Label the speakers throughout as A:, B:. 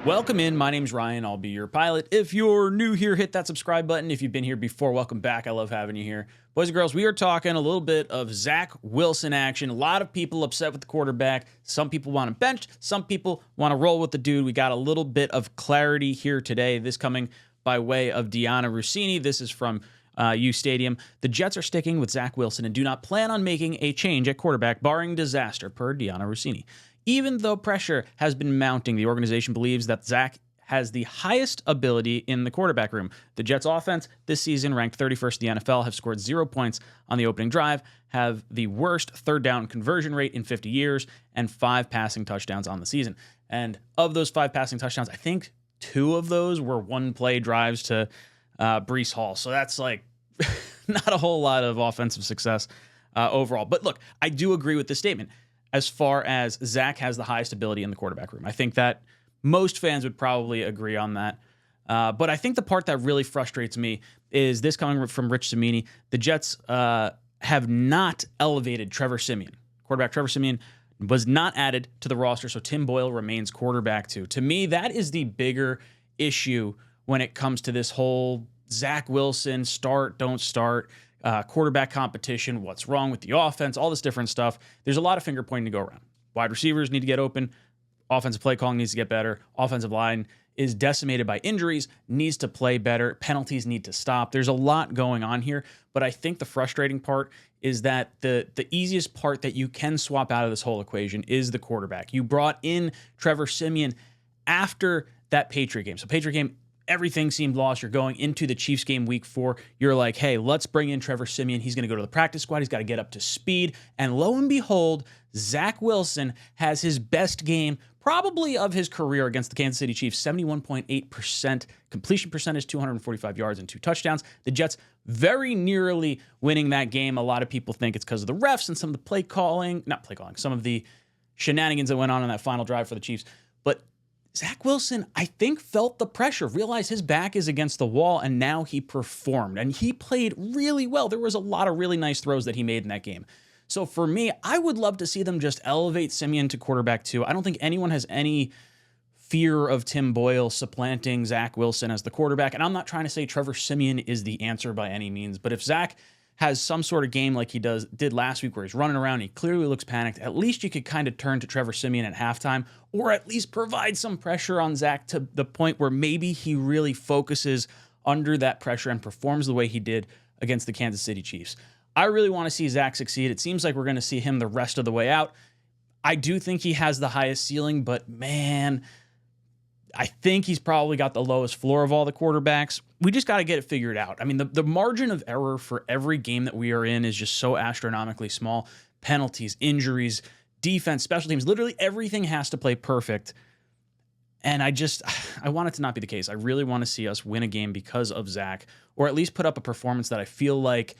A: Welcome in. My name's Ryan. I'll be your pilot. If you're new here, hit that subscribe button. If you've been here before, welcome back. I love having you here. Boys and girls, we are talking a little bit of Zach Wilson action. A lot of people upset with the quarterback. Some people want him benched. Some people want to roll with the dude. We got a little bit of clarity here today. This coming by way of Deanna Rossini. This is from U Stadium. The Jets are sticking with Zach Wilson and do not plan on making a change at quarterback, barring disaster, per Deanna Rossini. Even though pressure has been mounting, the organization believes that Zach has the highest ability in the quarterback room. The Jets offense this season, ranked 31st in the NFL, have scored 0 points on the opening drive, have the worst third down conversion rate in 50 years, and 5 passing touchdowns on the season. And of those 5 passing touchdowns, I think 2 of those were one-play drives to Breece Hall. So that's like not a whole lot of offensive success overall. But look, I do agree with this statement as far as Zach has the highest ability in the quarterback room. I think that most fans would probably agree on that. But I think the part that really frustrates me is this coming from Rich Cimini. The Jets have not elevated Trevor Siemian. Quarterback Trevor Siemian was not added to the roster, so Tim Boyle remains quarterback too. To me, that is the bigger issue when it comes to this whole Zach Wilson start, don't start, quarterback competition, what's wrong with the offense, all this different stuff. There's a lot of finger pointing to go around. Wide receivers need to get open. Offensive play calling needs to get better. Offensive line is decimated by injuries, needs to play better. Penalties need to stop. There's a lot going on here, but I think the frustrating part is that the easiest part that you can swap out of this whole equation is the quarterback. You brought in Trevor Siemian after that Patriot game. So Patriot game, everything seemed lost. You're going into the Chiefs game week 4. You're like, hey, let's bring in Trevor Siemian. He's going to go to the practice squad. He's got to get up to speed. And lo and behold, Zach Wilson has his best game probably of his career against the Kansas City Chiefs. 71.8% completion percentage, 245 yards and 2 touchdowns. The Jets very nearly winning that game. A lot of people think it's because of the refs and some of the some of the shenanigans that went on that final drive for the Chiefs. But Zach Wilson, I think, felt the pressure, realized his back is against the wall, and now he performed. And he played really well. There was a lot of really nice throws that he made in that game. So for me, I would love to see them just elevate Siemian to quarterback too. I don't think anyone has any fear of Tim Boyle supplanting Zach Wilson as the quarterback. And I'm not trying to say Trevor Siemian is the answer by any means, but if Zach has some sort of game like he did last week where he's running around, he clearly looks panicked, at least you could kind of turn to Trevor Siemian at halftime, or at least provide some pressure on Zach to the point where maybe he really focuses under that pressure and performs the way he did against the Kansas City Chiefs. I really want to see Zach succeed. It seems like we're going to see him the rest of the way out. I do think he has the highest ceiling, but man, I think he's probably got the lowest floor of all the quarterbacks. We just got to get it figured out. I mean, the margin of error for every game that we are in is just so astronomically small. Penalties, injuries, defense, special teams, literally everything has to play perfect. And I want it to not be the case. I really want to see us win a game because of Zach, or at least put up a performance that I feel like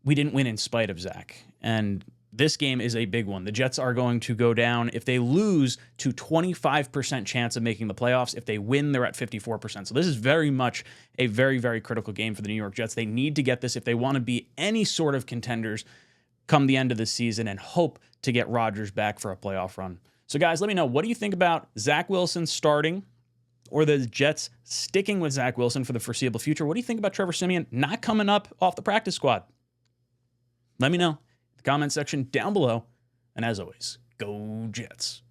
A: we didn't win in spite of Zach. And this game is a big one. The Jets are going to go down, if they lose, to 25% chance of making the playoffs. If they win, they're at 54%. So this is very much a very, very critical game for the New York Jets. They need to get this if they want to be any sort of contenders come the end of the season and hope to get Rodgers back for a playoff run. So guys, let me know, what do you think about Zach Wilson starting or the Jets sticking with Zach Wilson for the foreseeable future? What do you think about Trevor Siemian not coming up off the practice squad? Let me know. Comment section down below. And as always, go Jets.